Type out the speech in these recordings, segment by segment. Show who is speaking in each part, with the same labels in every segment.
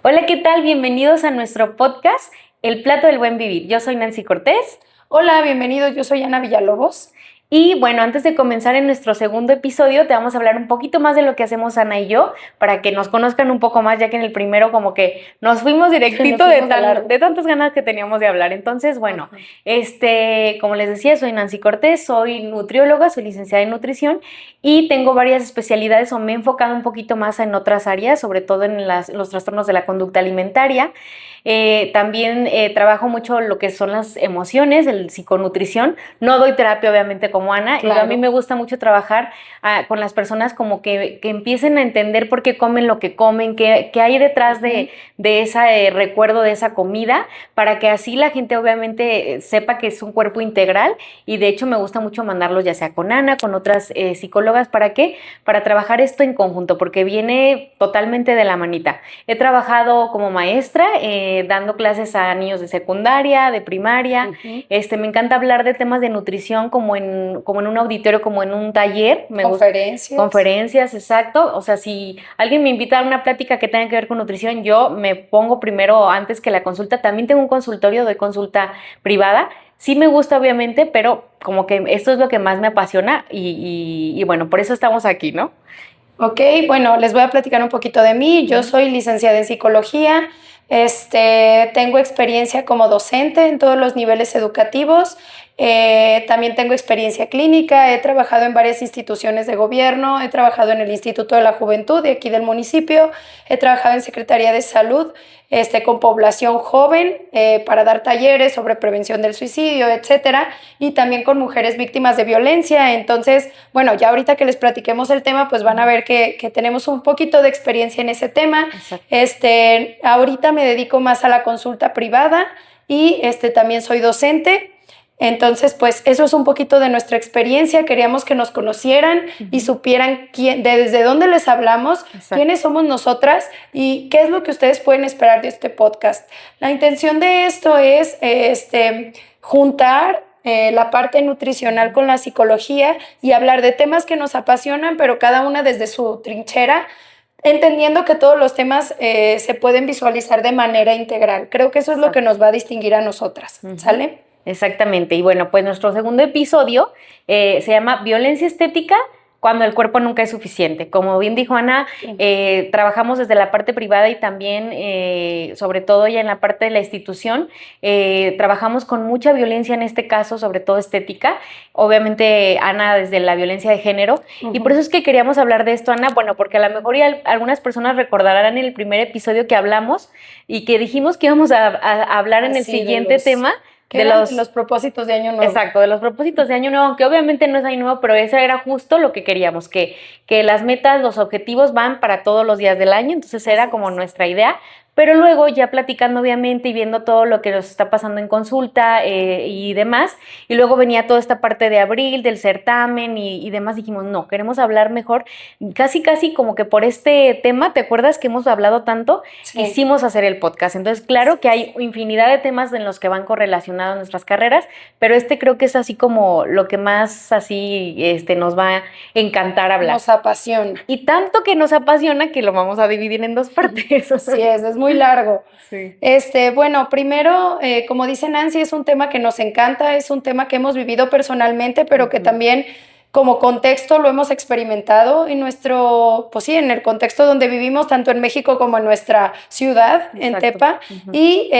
Speaker 1: Hola, ¿qué tal? Bienvenidos a nuestro podcast, El Plato del Buen Vivir. Yo soy Nancy Cortés.
Speaker 2: Hola, bienvenidos. Yo soy Ana Villalobos.
Speaker 1: Y bueno, antes de comenzar en nuestro segundo episodio, te vamos a hablar un poquito más de lo que hacemos Ana y yo, para que nos conozcan un poco más, ya que en el primero como que nos fuimos directito de tantas ganas que teníamos de hablar. Entonces, bueno, como les decía, soy Nancy Cortés, soy nutrióloga, soy licenciada en nutrición y tengo varias especialidades o me he enfocado un poquito más en otras áreas, sobre todo en los trastornos de la conducta alimentaria. También trabajo mucho lo que son las emociones, el psiconutrición. No doy terapia, obviamente, como Ana.
Speaker 2: Claro.
Speaker 1: A mí me gusta mucho trabajar con las personas como que empiecen a entender por qué comen lo que comen, qué hay detrás de ese recuerdo de esa comida, para que así la gente obviamente sepa que es un cuerpo integral. Y de hecho me gusta mucho mandarlos ya sea con Ana, con otras psicólogas. ¿Para qué? Para trabajar esto en conjunto, porque viene totalmente de la manita. He trabajado como maestra, dando clases a niños de secundaria, de primaria. Me encanta hablar de temas de nutrición como en un auditorio, como en un taller. Conferencias, exacto. O sea, si alguien me invita a una plática que tenga que ver con nutrición, yo me pongo primero antes que la consulta. También tengo un consultorio, doy consulta privada. Sí me gusta, obviamente, pero como que esto es lo que más me apasiona y bueno, por eso estamos aquí, ¿no?
Speaker 2: Ok, bueno, les voy a platicar un poquito de mí. Yo soy licenciada en psicología. Tengo experiencia como docente en todos los niveles educativos. También tengo experiencia clínica. He trabajado en varias instituciones de gobierno. He trabajado en el Instituto de la Juventud de aquí del municipio. He trabajado en Secretaría de Salud, con población joven, para dar talleres sobre prevención del suicidio, etcétera, y también con mujeres víctimas de violencia. Entonces, bueno, ya ahorita que les platiquemos el tema, pues van a ver que tenemos un poquito de experiencia en ese tema. Ahorita me dedico más a la consulta privada y también soy docente. Entonces, pues eso es un poquito de nuestra experiencia. Queríamos que nos conocieran y supieran desde dónde les hablamos, quiénes somos nosotras y qué es lo que ustedes pueden esperar de este podcast. La intención de esto es juntar la parte nutricional con la psicología y hablar de temas que nos apasionan, pero cada una desde su trinchera, entendiendo que todos los temas se pueden visualizar de manera integral. Creo que eso es lo que nos va a distinguir a nosotras, ¿sale?
Speaker 1: Exactamente. Y bueno, pues nuestro segundo episodio se llama Violencia Estética cuando el cuerpo nunca es suficiente. Como bien dijo Ana, trabajamos desde la parte privada y también, sobre todo ya en la parte de la institución, trabajamos con mucha violencia en este caso, sobre todo estética. Obviamente, Ana, desde la violencia de género. Y por eso es que queríamos hablar de esto, Ana. Bueno, porque a lo mejor algunas personas recordarán en el primer episodio que hablamos y que dijimos que íbamos a hablar en el siguiente tema.
Speaker 2: De los propósitos de Año Nuevo.
Speaker 1: Exacto, de los propósitos de Año Nuevo, aunque obviamente no es Año Nuevo, pero eso era justo lo que queríamos, que las metas, los objetivos van para todos los días del año, entonces era como nuestra idea. Pero luego ya platicando obviamente y viendo todo lo que nos está pasando en consulta y demás, y luego venía toda esta parte de abril, del certamen y demás, dijimos, no, queremos hablar mejor, casi como que por este tema, ¿te acuerdas que hemos hablado tanto? Sí. Quisimos hacer el podcast, entonces claro que hay infinidad de temas en los que van correlacionados nuestras carreras, pero creo que es así como lo que más así nos va a encantar hablar.
Speaker 2: Nos apasiona.
Speaker 1: Y tanto que nos apasiona que lo vamos a dividir en dos partes.
Speaker 2: Sí, es muy largo.
Speaker 1: Sí.
Speaker 2: Bueno, primero, como dice Nancy, es un tema que nos encanta, es un tema que hemos vivido personalmente, pero que también como contexto lo hemos experimentado en en el contexto donde vivimos, tanto en México como en nuestra ciudad, en Tepa, y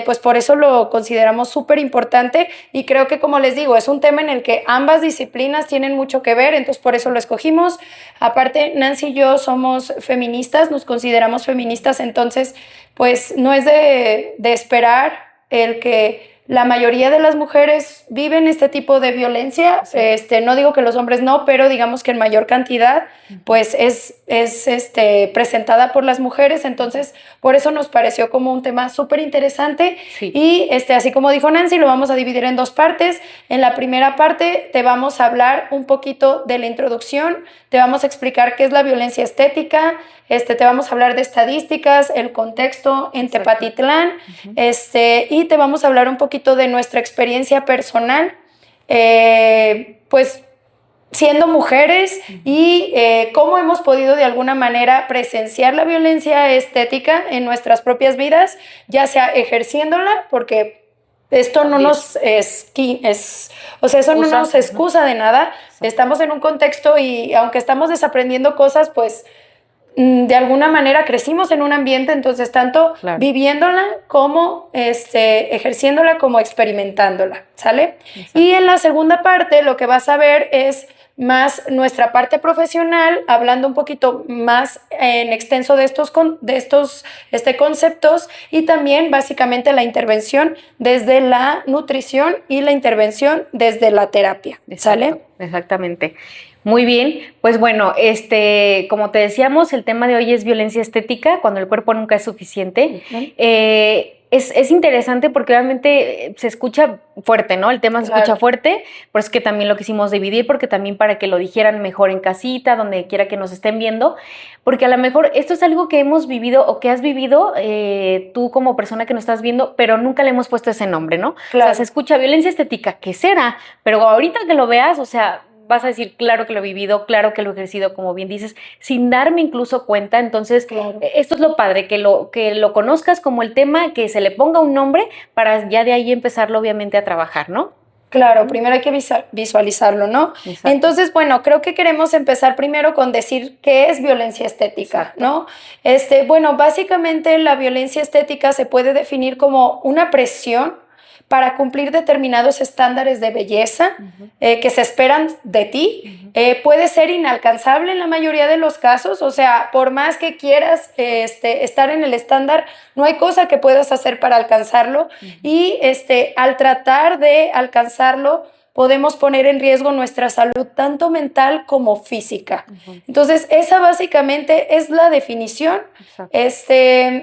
Speaker 2: pues por eso lo consideramos súper importante y creo que, como les digo, es un tema en el que ambas disciplinas tienen mucho que ver, entonces por eso lo escogimos. Aparte, Nancy y yo somos feministas, nos consideramos feministas, entonces pues no es de esperar el que la mayoría de las mujeres viven este tipo de violencia. Sí. No digo que los hombres no, pero digamos que en mayor cantidad pues es presentada por las mujeres, entonces por eso nos pareció como un tema súper interesante. Sí. Y así como dijo Nancy, lo vamos a dividir en dos partes. En la primera parte te vamos a hablar un poquito de la introducción, te vamos a explicar qué es la violencia estética, te vamos a hablar de estadísticas, el contexto en Tepatitlán, y te vamos a hablar un poquito de nuestra experiencia personal, pues siendo mujeres y cómo hemos podido de alguna manera presenciar la violencia estética en nuestras propias vidas, ya sea ejerciéndola, porque esto no nos o sea, eso no nos excusa de nada. Estamos en un contexto y aunque estamos desaprendiendo cosas, pues de alguna manera crecimos en un ambiente, entonces tanto viviéndola como ejerciéndola como experimentándola, ¿sale? Exacto. Y en la segunda parte lo que vas a ver es más nuestra parte profesional, hablando un poquito más en extenso de estos conceptos, y también básicamente la intervención desde la nutrición y la intervención desde la terapia, ¿sale?
Speaker 1: Exacto, exactamente. Muy bien, pues bueno, como te decíamos, el tema de hoy es violencia estética, cuando el cuerpo nunca es suficiente. Es interesante porque obviamente se escucha fuerte, ¿no? El tema se escucha fuerte, por eso es que también lo quisimos dividir, porque también para que lo dijeran mejor en casita, donde quiera que nos estén viendo, porque a lo mejor esto es algo que hemos vivido o que has vivido tú como persona que nos estás viendo, pero nunca le hemos puesto ese nombre, ¿no? Claro. O sea, se escucha violencia estética, ¿qué será? Pero ahorita que lo veas, o sea, vas a decir, claro que lo he vivido, claro que lo he ejercido, como bien dices, sin darme incluso cuenta. Entonces, esto es lo padre, que lo conozcas como el tema, que se le ponga un nombre para ya de ahí empezarlo obviamente a trabajar, ¿no?
Speaker 2: Claro, primero hay que visualizarlo, ¿no? Exacto. Entonces, bueno, creo que queremos empezar primero con decir qué es violencia estética, ¿no? Bueno, básicamente la violencia estética se puede definir como una presión para cumplir determinados estándares de belleza que se esperan de ti. Puede ser inalcanzable en la mayoría de los casos, o sea, por más que quieras estar en el estándar, no hay cosa que puedas hacer para alcanzarlo, y al tratar de alcanzarlo, podemos poner en riesgo nuestra salud tanto mental como física. Entonces, esa básicamente es la definición.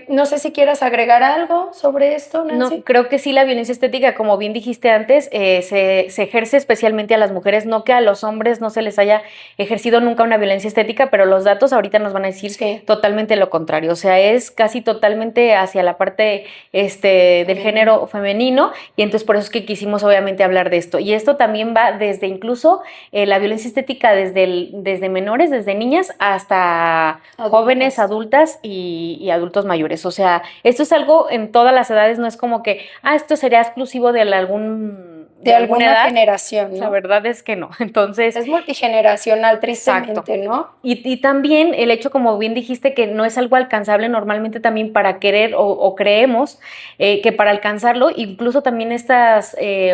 Speaker 2: No sé si quieras agregar algo sobre esto, Nancy.
Speaker 1: No, creo que sí, la violencia estética, como bien dijiste antes, se ejerce especialmente a las mujeres, no que a los hombres no se les haya ejercido nunca una violencia estética, pero los datos ahorita nos van a decir totalmente lo contrario. O sea, es casi totalmente hacia la parte del género femenino, y entonces por eso es que quisimos obviamente hablar de esto. Y esto también va desde incluso la violencia estética desde menores, desde niñas hasta jóvenes, adultas y adultos mayores. O sea, esto es algo en todas las edades, no es como que, esto sería exclusivo de alguna edad.
Speaker 2: Generación, ¿no?
Speaker 1: La verdad es que no. Entonces,
Speaker 2: es multigeneracional, tristemente, ¿no?
Speaker 1: Y también el hecho, como bien dijiste, que no es algo alcanzable normalmente también para querer o creemos que para alcanzarlo, incluso también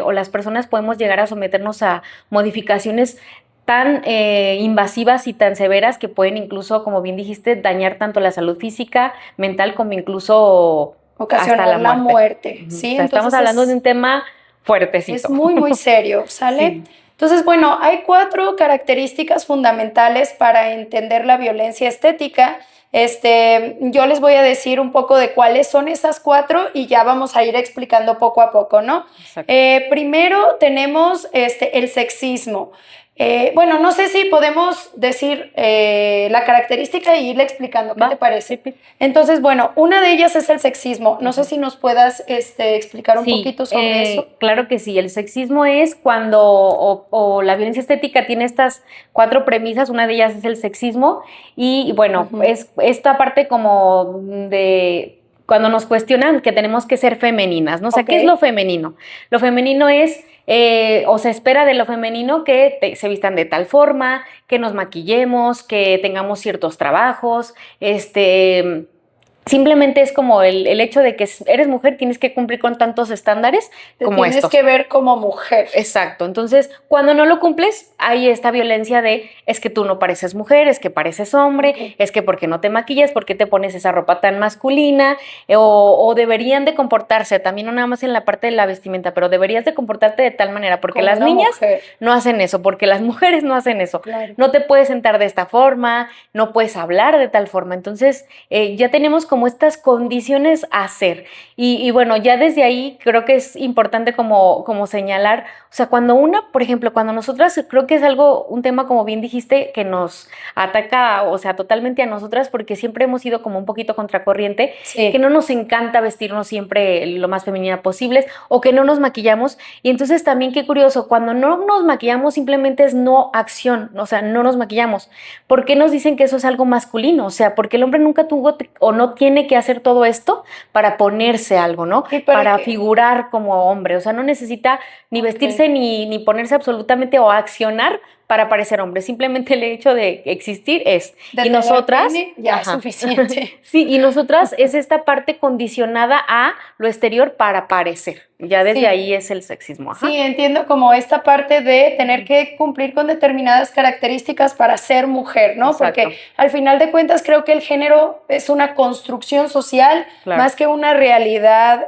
Speaker 1: o las personas podemos llegar a someternos a modificaciones tan invasivas y tan severas que pueden incluso, como bien dijiste, dañar tanto la salud física, mental, como incluso
Speaker 2: ocasionar hasta la muerte. ¿Sí?
Speaker 1: O sea, estamos hablando de un tema fuertecito.
Speaker 2: Es muy, muy serio, ¿sale? Sí. Entonces, bueno, hay 4 características fundamentales para entender la violencia estética. Yo les voy a decir un poco de cuáles son esas 4 y ya vamos a ir explicando poco a poco, ¿no? Primero tenemos el sexismo. Bueno, no sé si podemos decir la característica y irle explicando. ¿Qué te parece? Entonces, bueno, una de ellas es el sexismo. No sé si nos puedas explicar un poquito sobre eso.
Speaker 1: Claro que sí. El sexismo es cuando o la violencia estética tiene estas 4 premisas. Una de ellas es el sexismo y bueno, es esta parte como de cuando nos cuestionan que tenemos que ser femeninas, ¿no? O sea, ¿qué es lo femenino? Lo femenino es o se espera de lo femenino que se vistan de tal forma, que nos maquillemos, que tengamos ciertos trabajos, simplemente es como el hecho de que eres mujer, tienes que cumplir con tantos estándares como estos.
Speaker 2: Tienes que ver como mujer.
Speaker 1: Exacto. Entonces, cuando no lo cumples, hay esta violencia de es que tú no pareces mujer, es que pareces hombre, es que ¿por qué no te maquillas? ¿Por qué te pones esa ropa tan masculina? O deberían de comportarse, también no nada más en la parte de la vestimenta, pero deberías de comportarte de tal manera, porque las niñas no hacen eso, porque las mujeres no hacen eso. Claro. No te puedes sentar de esta forma, no puedes hablar de tal forma. Entonces, ya tenemos como como estas condiciones a ser. Y bueno, ya desde ahí creo que es importante como señalar, o sea, por ejemplo, cuando nosotras, creo que es un tema como bien dijiste, que nos ataca, o sea, totalmente a nosotras, porque siempre hemos ido como un poquito contracorriente, que no nos encanta vestirnos siempre lo más femenina posible, o que no nos maquillamos. Y entonces también qué curioso, cuando no nos maquillamos simplemente es no acción, o sea, no nos maquillamos. ¿Por qué nos dicen que eso es algo masculino? O sea, porque el hombre nunca tuvo o no tiene que hacer todo esto para ponerse algo, ¿no? Para figurar como hombre. O sea, no necesita ni vestirse ni ponerse absolutamente o accionar para parecer hombre. Simplemente el hecho de existir es.
Speaker 2: Y nosotras ya es suficiente.
Speaker 1: Sí, y nosotras es esta parte condicionada a lo exterior para parecer. Ya desde ahí es el sexismo.
Speaker 2: Sí, entiendo como esta parte de tener que cumplir con determinadas características para ser mujer, ¿no?
Speaker 1: Exacto.
Speaker 2: Porque al final de cuentas creo que el género es una construcción social más que una realidad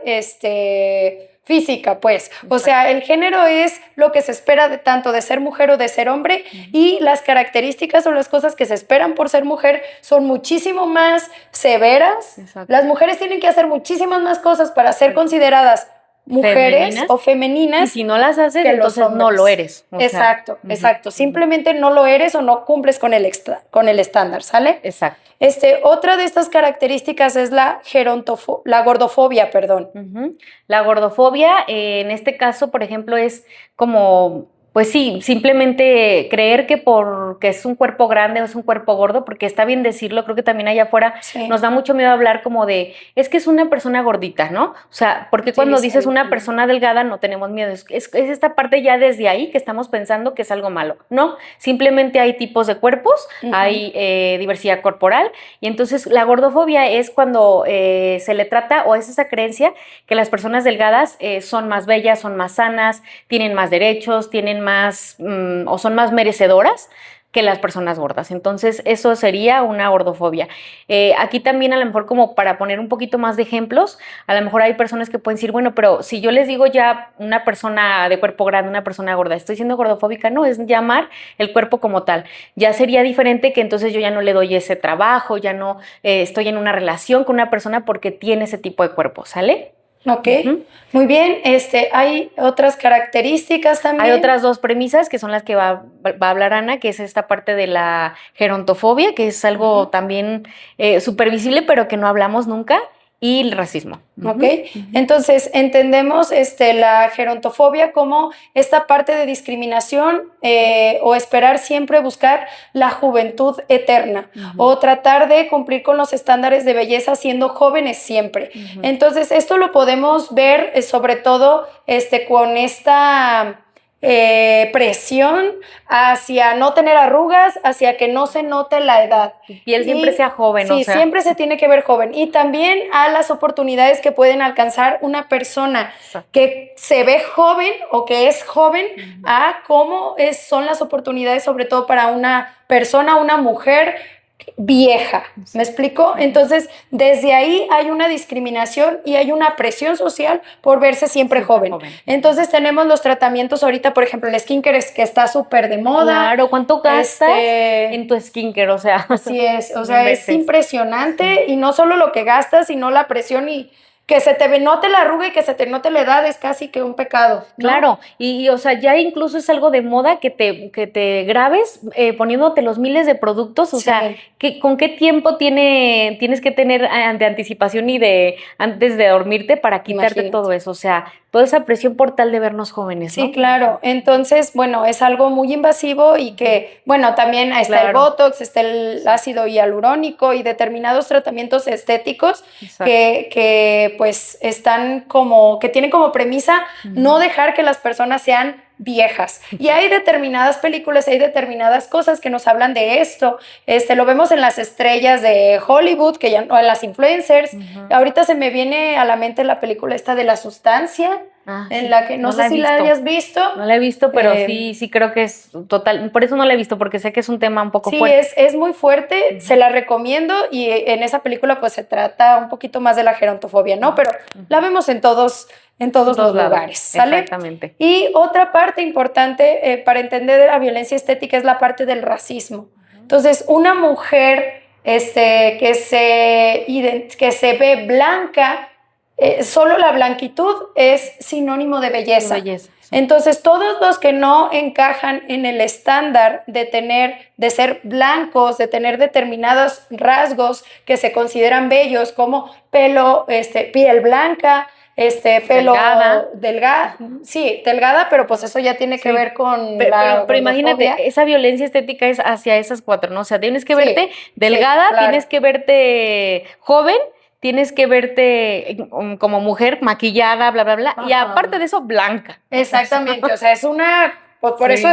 Speaker 2: física, pues. O sea, el género es lo que se espera tanto de ser mujer o de ser hombre, y las características o las cosas que se esperan por ser mujer son muchísimo más severas.
Speaker 1: Exacto.
Speaker 2: Las mujeres tienen que hacer muchísimas más cosas para ser consideradas mujeres o femeninas.
Speaker 1: Y si no las haces, entonces no lo eres.
Speaker 2: Exacto. Simplemente no lo eres o no cumples con el estándar, ¿sale?
Speaker 1: Exacto.
Speaker 2: Otra de estas características es la gordofobia, perdón.
Speaker 1: La gordofobia, en este caso, por ejemplo, es como, pues sí, simplemente creer que porque es un cuerpo grande o es un cuerpo gordo, porque está bien decirlo, creo que también allá afuera nos da mucho miedo hablar como de, es que es una persona gordita, ¿no? O sea, porque cuando dices una persona delgada no tenemos miedo, es esta parte ya desde ahí que estamos pensando que es algo malo, ¿no? Simplemente hay tipos de cuerpos, hay diversidad corporal, y entonces la gordofobia es cuando se le trata, o es esa creencia que las personas delgadas son más bellas, son más sanas, tienen más derechos, tienen más o son más merecedoras que las personas gordas. Entonces eso sería una gordofobia. Aquí también a lo mejor, como para poner un poquito más de ejemplos, a lo mejor hay personas que pueden decir, bueno, pero si yo les digo ya una persona de cuerpo grande, una persona gorda, ¿estoy siendo gordofóbica? No, es llamar el cuerpo como tal. Ya sería diferente que entonces yo ya no le doy ese trabajo, ya no estoy en una relación con una persona porque tiene ese tipo de cuerpo, ¿sale?
Speaker 2: Ok, muy bien. Hay otras características también.
Speaker 1: Hay otras dos premisas que son las que va a hablar Ana, que es esta parte de la gerontofobia, que es algo también súper visible, pero que no hablamos nunca, y el racismo.
Speaker 2: Ok, entonces entendemos la gerontofobia como esta parte de discriminación o esperar siempre buscar la juventud eterna o tratar de cumplir con los estándares de belleza siendo jóvenes siempre. Entonces esto lo podemos ver sobre todo con esta presión hacia no tener arrugas, hacia que no se note la edad.
Speaker 1: Y piel siempre sea joven.
Speaker 2: Sí, siempre se tiene que ver joven. Y también a las oportunidades que pueden alcanzar una persona que se ve joven o que es joven, a cómo son las oportunidades, sobre todo para una persona, una mujer vieja, ¿me explico? Entonces, desde ahí hay una discriminación y hay una presión social por verse siempre joven. Entonces, tenemos los tratamientos ahorita, por ejemplo, el skincare que está súper de moda.
Speaker 1: Claro, ¿cuánto gastas en tu skincare? O sea,
Speaker 2: así es, o sea, es impresionante, y no solo lo que gastas, sino la presión, y que se te note la arruga y que se te note la edad es casi que un pecado, ¿no?
Speaker 1: Claro, y o sea, ya incluso es algo de moda que te grabes poniéndote los miles de productos, o sea, ¿con qué tiempo tienes que tener de anticipación y antes de dormirte para quitarte todo eso? O sea, toda esa presión por tal de vernos jóvenes, ¿no?
Speaker 2: Sí, claro. Entonces, bueno, es algo muy invasivo y que, bueno, también está el Botox, está el ácido hialurónico y determinados tratamientos estéticos que pues están que tienen como premisa no dejar que las personas sean viejas. Y hay determinadas películas, hay determinadas cosas que nos hablan de esto. Lo vemos en las estrellas de Hollywood, o en las influencers. Ahorita se me viene a la mente la película esta de La Sustancia, en la que no sé si la hayas visto.
Speaker 1: No la he visto, pero sí creo que es total. Por eso no la he visto, porque sé que es un tema un poco fuerte.
Speaker 2: Sí, es muy fuerte, se la recomiendo, y en esa película pues se trata un poquito más de la gerontofobia, ¿no? Pero la vemos en todos los lugares, ¿sale?
Speaker 1: Exactamente.
Speaker 2: Y otra parte importante para entender la violencia estética es la parte del racismo. Entonces, una mujer que se ve blanca, solo la blanquitud es sinónimo de belleza.
Speaker 1: Belleza, sí.
Speaker 2: Entonces, todos los que no encajan en el estándar de ser blancos, de tener determinados rasgos que se consideran bellos, como pelo, piel blanca, pelo delgada, sí, delgada, pero pues eso ya tiene que ver con
Speaker 1: pero imagínate, esa violencia estética es hacia esas cuatro, ¿no? O sea, tienes que verte delgada, claro. Tienes que verte joven, tienes que verte como mujer maquillada, bla, bla, bla, y aparte de eso, blanca.
Speaker 2: Exactamente, o sea, es una, pues por eso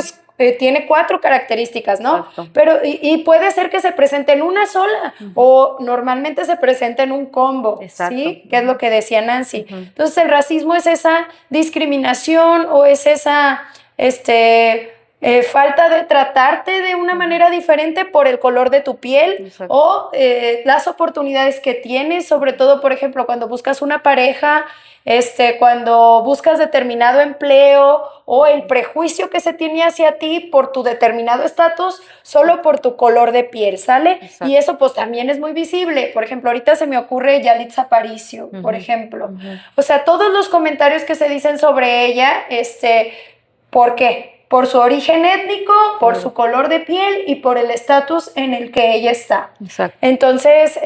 Speaker 2: tiene 4 características, ¿no? Exacto. Pero, y puede ser que se presente en una sola, o normalmente se presenta en un combo, ¿sí? Que es lo que decía Nancy. Entonces, el racismo es esa discriminación o es esa, falta de tratarte de una manera diferente por el color de tu piel. Exacto. O las oportunidades que tienes, sobre todo, por ejemplo, cuando buscas una pareja, cuando buscas determinado empleo o el prejuicio que se tiene hacia ti por tu determinado estatus, solo por tu color de piel, ¿sale? Exacto. Y eso pues también es muy visible. Por ejemplo, ahorita se me ocurre Yalitza Aparicio, por ejemplo. O sea, todos los comentarios que se dicen sobre ella, ¿por qué? Por su origen étnico, por su color de piel y por el estatus en el que ella está. Exacto. Entonces,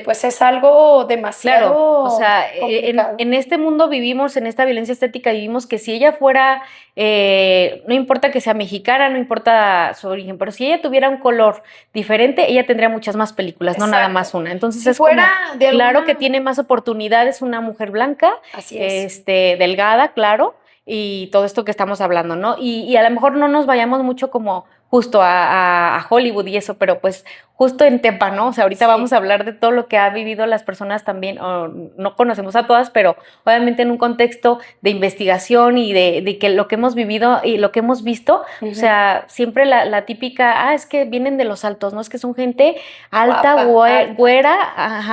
Speaker 2: pues es algo demasiado
Speaker 1: o sea, en este mundo vivimos, en esta violencia estética vivimos que si ella fuera, no importa que sea mexicana, no importa su origen, pero si ella tuviera un color diferente, ella tendría muchas más películas, no nada más una. Entonces si es fuera como, claro que tiene más oportunidades una mujer blanca, así es. Delgada, claro, y todo esto que estamos hablando, ¿no? Y a lo mejor no nos vayamos mucho como justo a Hollywood y eso, pero pues justo en Tepa, ¿no? O sea, ahorita vamos a hablar de todo lo que ha vivido las personas también, no conocemos a todas, pero obviamente en un contexto de investigación y de que lo que hemos vivido y lo que hemos visto, o sea, siempre la típica, es que vienen de los altos, ¿no? Es que son gente alta, güera,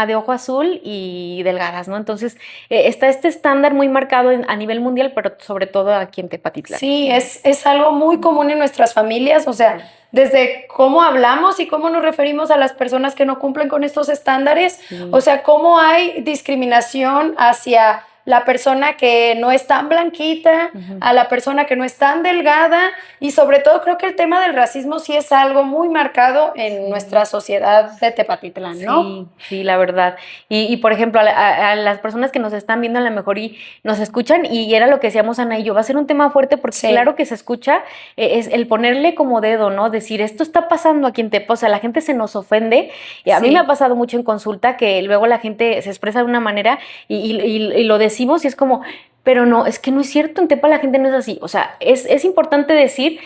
Speaker 1: de ojo azul y delgadas, ¿no? Entonces, está este estándar muy marcado a nivel mundial, pero sobre todo aquí en Tepatitlán.
Speaker 2: Sí, es algo muy común en nuestras familias, o sea, desde cómo hablamos y cómo nos referimos a las personas que no cumplen con estos estándares, o sea, cómo hay discriminación hacia la persona que no es tan blanquita, a la persona que no es tan delgada, y sobre todo creo que el tema del racismo sí es algo muy marcado en nuestra sociedad de Tepatitlán, ¿no?
Speaker 1: Sí, la verdad. Y por ejemplo, a las personas que nos están viendo a lo mejor y nos escuchan, y era lo que decíamos Ana y yo, va a ser un tema fuerte porque claro que se escucha, es el ponerle como dedo, ¿no? Decir, esto está pasando aquí en Tepa, o sea, la gente se nos ofende, y a mí me ha pasado mucho en consulta que luego la gente se expresa de una manera y lo decimos y es como, pero no, es que no es cierto, en Tepa la gente no es así. O sea, es importante decir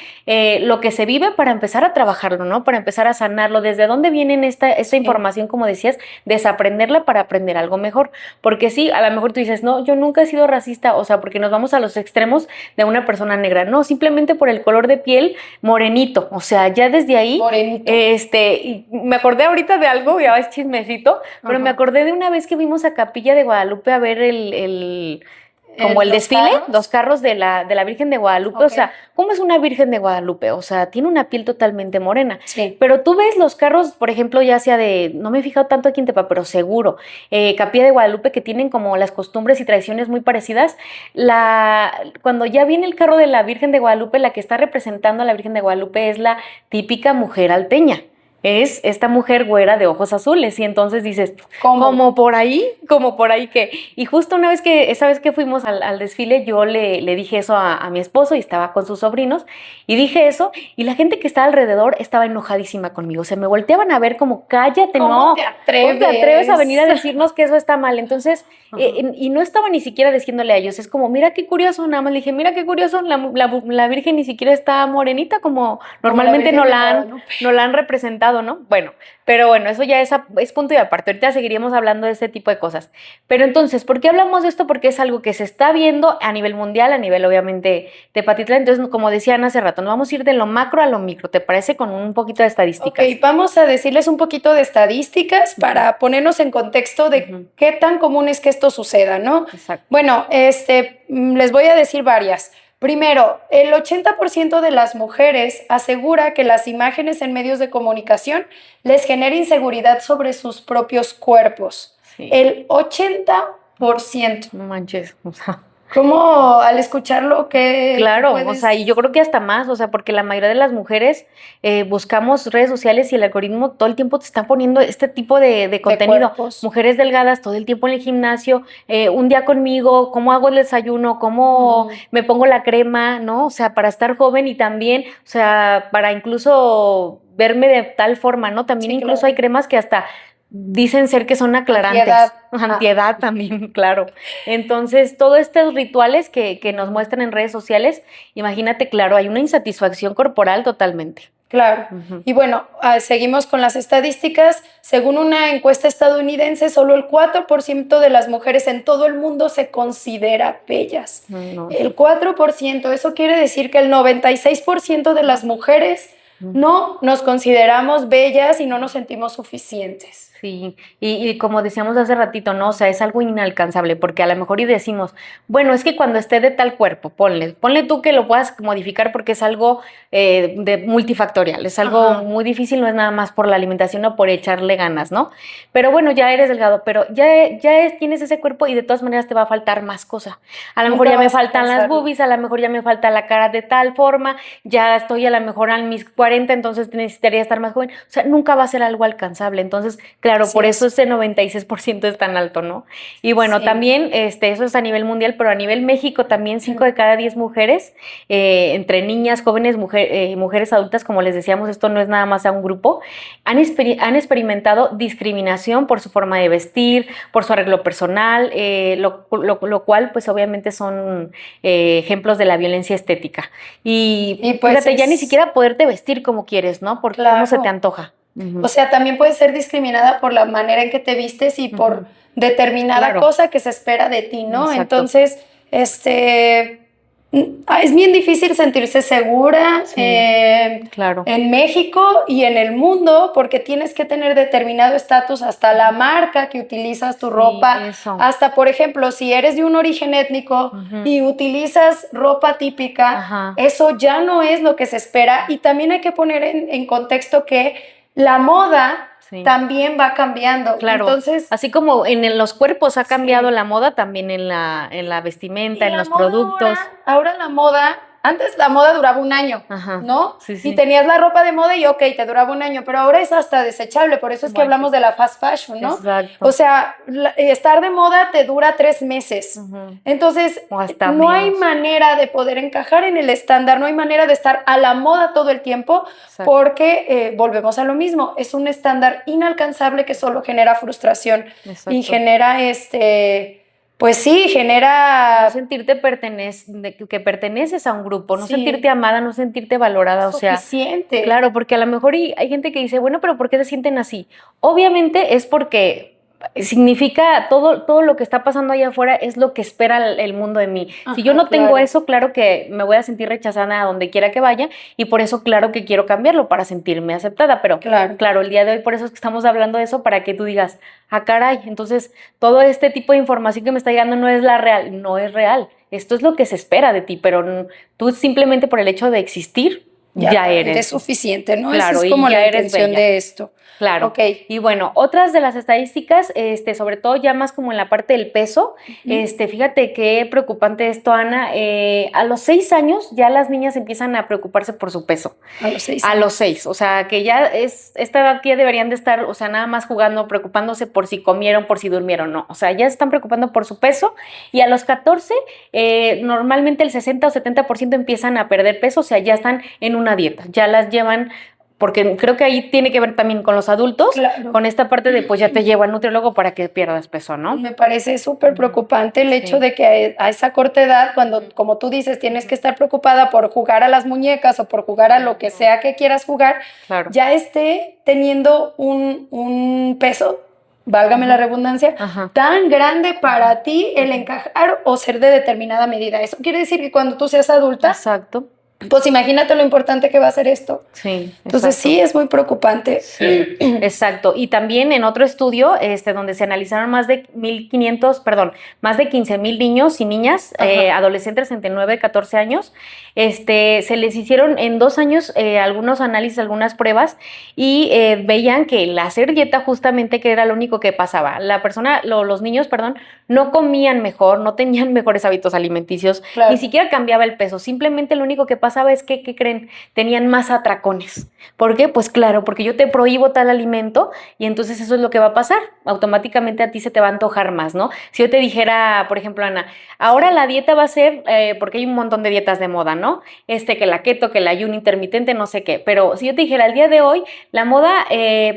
Speaker 1: lo que se vive para empezar a trabajarlo, ¿no? Para empezar a sanarlo. ¿Desde dónde viene esta información, como decías? Desaprenderla para aprender algo mejor. Porque sí, a lo mejor tú dices, no, yo nunca he sido racista, o sea, porque nos vamos a los extremos de una persona negra. No, simplemente por el color de piel morenito. O sea, ya desde ahí, morenito. Y me acordé ahorita de algo, ya es chismecito, pero me acordé de una vez que fuimos a Capilla de Guadalupe a ver como el desfile, los carros de la Virgen de Guadalupe, o sea, ¿cómo es una Virgen de Guadalupe? O sea, tiene una piel totalmente morena, pero tú ves los carros, por ejemplo, ya sea no me he fijado tanto aquí en Tepa, pero seguro, Capilla de Guadalupe, que tienen como las costumbres y tradiciones muy parecidas, cuando ya viene el carro de la Virgen de Guadalupe, la que está representando a la Virgen de Guadalupe es la típica mujer alteña. Es esta mujer güera de ojos azules, y entonces dices, como por ahí que, y justo esa vez que fuimos al desfile, yo le dije eso a mi esposo y estaba con sus sobrinos, y dije eso, y la gente que estaba alrededor estaba enojadísima conmigo, se me volteaban a ver como, cállate,
Speaker 2: ¿cómo te
Speaker 1: atreves a venir a decirnos que eso está mal? Entonces, y no estaba ni siquiera diciéndole a ellos, es como, mira qué curioso, nada más le dije, mira qué curioso, la Virgen ni siquiera está morenita, como normalmente no la han representado, ¿no? Bueno, pero bueno, eso ya es punto y aparte. Ahorita seguiríamos hablando de este tipo de cosas. Pero entonces, ¿por qué hablamos de esto? Porque es algo que se está viendo a nivel mundial, a nivel obviamente Tepatitlán. Entonces, como decían hace rato, nos vamos a ir de lo macro a lo micro, ¿te parece? Con un poquito de estadísticas.
Speaker 2: Ok, vamos a decirles un poquito de estadísticas para ponernos en contexto de qué tan común es que esto suceda, ¿no?
Speaker 1: Exacto.
Speaker 2: Bueno, les voy a decir varias. Primero, el 80% de las mujeres asegura que las imágenes en medios de comunicación les genera inseguridad sobre sus propios cuerpos.
Speaker 1: Sí.
Speaker 2: El 80%.
Speaker 1: No manches, o sea.
Speaker 2: ¿Cómo al escucharlo que
Speaker 1: Claro,
Speaker 2: puedes...
Speaker 1: o sea, y yo creo que hasta más, o sea, porque la mayoría de las mujeres buscamos redes sociales y el algoritmo todo el tiempo te está poniendo este tipo de contenido.
Speaker 2: cuerpos?
Speaker 1: Mujeres delgadas todo el tiempo en el gimnasio, un día conmigo, cómo hago el desayuno, cómo me pongo la crema, ¿no? O sea, para estar joven y también, o sea, para incluso verme de tal forma, ¿no? También
Speaker 2: Sí,
Speaker 1: incluso
Speaker 2: claro.
Speaker 1: hay cremas que hasta dicen ser que son aclarantes.
Speaker 2: Antiedad.
Speaker 1: Antiedad también, claro. Entonces, todos estos rituales que nos muestran en redes sociales, imagínate, claro, hay una insatisfacción corporal totalmente.
Speaker 2: Claro. Y bueno, seguimos con las estadísticas. Según una encuesta estadounidense, solo el 4% de las mujeres en todo el mundo se considera bellas.
Speaker 1: No.
Speaker 2: El 4%, eso quiere decir que el 96% de las mujeres no nos consideramos bellas y no nos sentimos suficientes.
Speaker 1: Sí, y como decíamos hace ratito, ¿no? O sea, es algo inalcanzable, porque a lo mejor y decimos, bueno, es que cuando esté de tal cuerpo, ponle tú que lo puedas modificar porque es algo de multifactorial, es algo muy difícil, no es nada más por la alimentación o por echarle ganas, ¿no? Pero bueno, ya eres delgado, pero tienes ese cuerpo y de todas maneras te va a faltar más cosa. A lo mejor ya me faltan las boobies, a lo mejor ya me falta la cara de tal forma, ya estoy a lo mejor a mis 40, entonces necesitaría estar más joven. O sea, nunca va a ser algo alcanzable, entonces... Claro, por eso ese 96% es tan alto, ¿no? Y bueno, también eso es a nivel mundial, pero a nivel México también 5 de cada 10 mujeres, entre niñas, jóvenes, mujeres adultas, como les decíamos, esto no es nada más a un grupo, han experimentado discriminación por su forma de vestir, por su arreglo personal, lo cual pues obviamente son ejemplos de la violencia estética. Y pues fíjate, ya ni siquiera poderte vestir como quieres, ¿no? Porque cómo se te antoja.
Speaker 2: O sea, también puedes ser discriminada por la manera en que te vistes y por determinada cosa que se espera de ti, ¿no?
Speaker 1: Exacto.
Speaker 2: Entonces, es bien difícil sentirse segura en México y en el mundo porque tienes que tener determinado estatus, hasta la marca que utilizas tu ropa, hasta, por ejemplo, si eres de un origen étnico y utilizas ropa típica, eso ya no es lo que se espera. Y también hay que poner en contexto que la moda también va cambiando.
Speaker 1: Claro,
Speaker 2: entonces,
Speaker 1: así como en los cuerpos ha cambiado la moda, también en la vestimenta, en los productos.
Speaker 2: Ahora la moda, antes la moda duraba un año, ¿no? Y tenías la ropa de moda y ok, te duraba un año, pero ahora es hasta desechable, por eso es que hablamos de la fast fashion, ¿no?
Speaker 1: Exacto.
Speaker 2: O sea, estar de moda te dura 3 meses. Entonces, no hay manera de poder encajar en el estándar, no hay manera de estar a la moda todo el tiempo, porque volvemos a lo mismo, es un estándar inalcanzable que solo genera frustración y genera pues sí, genera...
Speaker 1: No sentirte que perteneces a un grupo, no sentirte amada, no sentirte valorada,
Speaker 2: suficiente.
Speaker 1: O sea, claro, porque a lo mejor hay gente que dice, bueno, pero ¿por qué se sienten así? Obviamente es porque significa todo lo que está pasando allá afuera es lo que espera el mundo de mí. Si yo no tengo eso, claro que me voy a sentir rechazada a donde quiera que vaya y por eso claro que quiero cambiarlo para sentirme aceptada, pero claro, el día de hoy por eso es que estamos hablando de eso, para que tú digas, caray, entonces todo este tipo de información que me está llegando no es no es real, esto es lo que se espera de ti, pero tú simplemente por el hecho de existir ya eres
Speaker 2: suficiente, ¿no?
Speaker 1: Claro,
Speaker 2: esa es como la intención de esto.
Speaker 1: Claro. Okay. Y bueno, otras de las estadísticas, sobre todo ya más como en la parte del peso, fíjate qué preocupante esto, Ana. A los 6 años ya las niñas empiezan a preocuparse por su peso.
Speaker 2: A los 6
Speaker 1: años. A los 6, o sea, que ya es esta edad que ya deberían de estar, o sea, nada más jugando, preocupándose por si comieron, por si durmieron, no. O sea, ya se están preocupando por su peso y a los 14, normalmente el 60 o 70% empiezan a perder peso, o sea, ya están en una dieta, ya las llevan... Porque creo que ahí tiene que ver también con los adultos, con esta parte de pues ya te llevo al nutriólogo para que pierdas peso, ¿no?
Speaker 2: Me parece súper preocupante el hecho de que a esa corta edad, cuando, como tú dices, tienes que estar preocupada por jugar a las muñecas o por jugar a lo que sea que quieras jugar, ya esté teniendo un peso, válgame la redundancia, tan grande para ti el encajar o ser de determinada medida. Eso quiere decir que cuando tú seas adulta...
Speaker 1: Exacto.
Speaker 2: pues imagínate lo importante que va a ser esto.
Speaker 1: Sí,
Speaker 2: Entonces
Speaker 1: exacto.
Speaker 2: sí, es muy preocupante.
Speaker 1: Sí, exacto. Y también en otro estudio, donde se analizaron más de 15,000 niños y niñas,
Speaker 2: Ajá.
Speaker 1: adolescentes entre 9 y 14 años, se les hicieron en 2 años algunos análisis, algunas pruebas, y veían que el hacer dieta justamente que era lo único que pasaba. Los niños, perdón, no comían mejor, no tenían mejores hábitos alimenticios, ni
Speaker 2: Claro.
Speaker 1: siquiera cambiaba el peso. Simplemente lo único que pasaba es que, ¿qué creen? Tenían más atracones. ¿Por qué? Pues claro, porque yo te prohíbo tal alimento y entonces eso es lo que va a pasar. Automáticamente a ti se te va a antojar más, ¿no? Si yo te dijera, por ejemplo, Ana, ahora la dieta va a ser, porque hay un montón de dietas de moda, ¿no? Que la keto, que el ayuno intermitente, no sé qué. Pero si yo te dijera, el día de hoy, la moda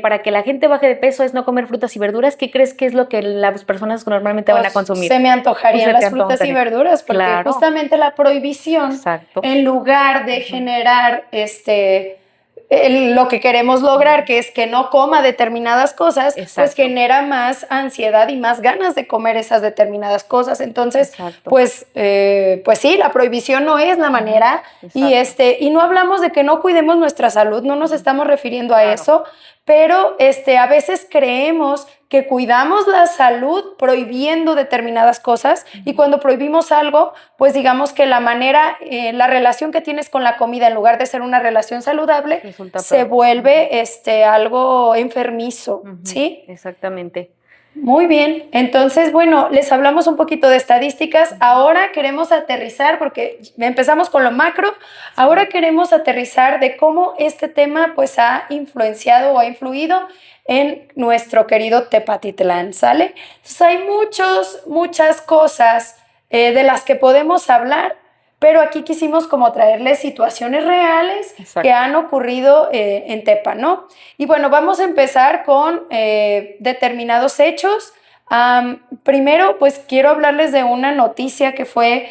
Speaker 1: para que la gente baje de peso es no comer frutas y verduras, ¿qué crees que es lo que las personas normalmente van a
Speaker 2: Pues,
Speaker 1: consumir?
Speaker 2: se me antojarían
Speaker 1: Pues se te
Speaker 2: las frutas y
Speaker 1: antojaría.
Speaker 2: verduras, porque
Speaker 1: Claro,
Speaker 2: justamente la prohibición,
Speaker 1: exacto.
Speaker 2: en lugar de generar lo que queremos lograr, que es que no coma determinadas cosas, pues
Speaker 1: Exacto.
Speaker 2: genera más ansiedad y más ganas de comer esas determinadas cosas. Entonces,
Speaker 1: Exacto.
Speaker 2: pues sí, la prohibición no es la manera.
Speaker 1: Exacto.
Speaker 2: Y no hablamos de que no cuidemos nuestra salud, no nos estamos refiriendo a
Speaker 1: Claro.
Speaker 2: eso, pero a veces creemos que cuidamos la salud prohibiendo determinadas cosas, y cuando prohibimos algo, pues digamos que la relación que tienes con la comida, en lugar de ser una relación saludable,
Speaker 1: Resulta
Speaker 2: se
Speaker 1: peor.
Speaker 2: vuelve algo enfermizo, ¿sí?
Speaker 1: Exactamente.
Speaker 2: Muy bien, entonces, bueno, les hablamos un poquito de estadísticas. Ahora queremos aterrizar, porque empezamos con lo macro, ahora queremos aterrizar de cómo este tema pues ha influenciado o ha influido en nuestro querido Tepatitlán, ¿sale? Entonces hay muchas cosas de las que podemos hablar, pero aquí quisimos como traerles situaciones reales que han ocurrido en Tepa, ¿no? Y bueno, vamos a empezar con determinados hechos. Primero, pues quiero hablarles de una noticia que fue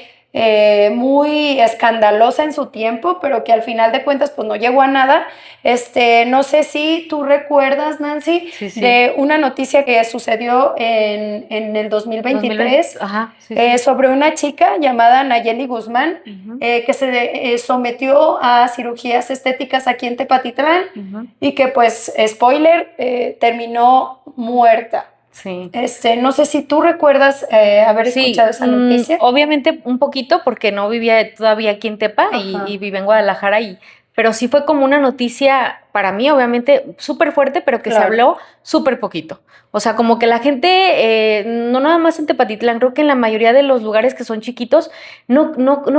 Speaker 2: muy escandalosa en su tiempo, pero que al final de cuentas pues no llegó a nada. No sé si tú recuerdas, Nancy,
Speaker 1: Sí, sí.
Speaker 2: de una noticia que sucedió en el 2023
Speaker 1: Ajá, sí, sí.
Speaker 2: sobre una chica llamada Nayeli Guzmán,
Speaker 1: Ujú.
Speaker 2: que se sometió a cirugías estéticas aquí en Tepatitlán y que pues, spoiler, terminó muerta.
Speaker 1: Sí.
Speaker 2: No sé si tú recuerdas haber escuchado esa noticia.
Speaker 1: Obviamente un poquito porque no vivía todavía aquí en Tepa y viví en Guadalajara, pero sí fue como una noticia para mí, obviamente, súper fuerte, pero que se habló súper poquito. O sea, como que la gente, no nada más en Tepatitlán, creo que en la mayoría de los lugares que son chiquitos, no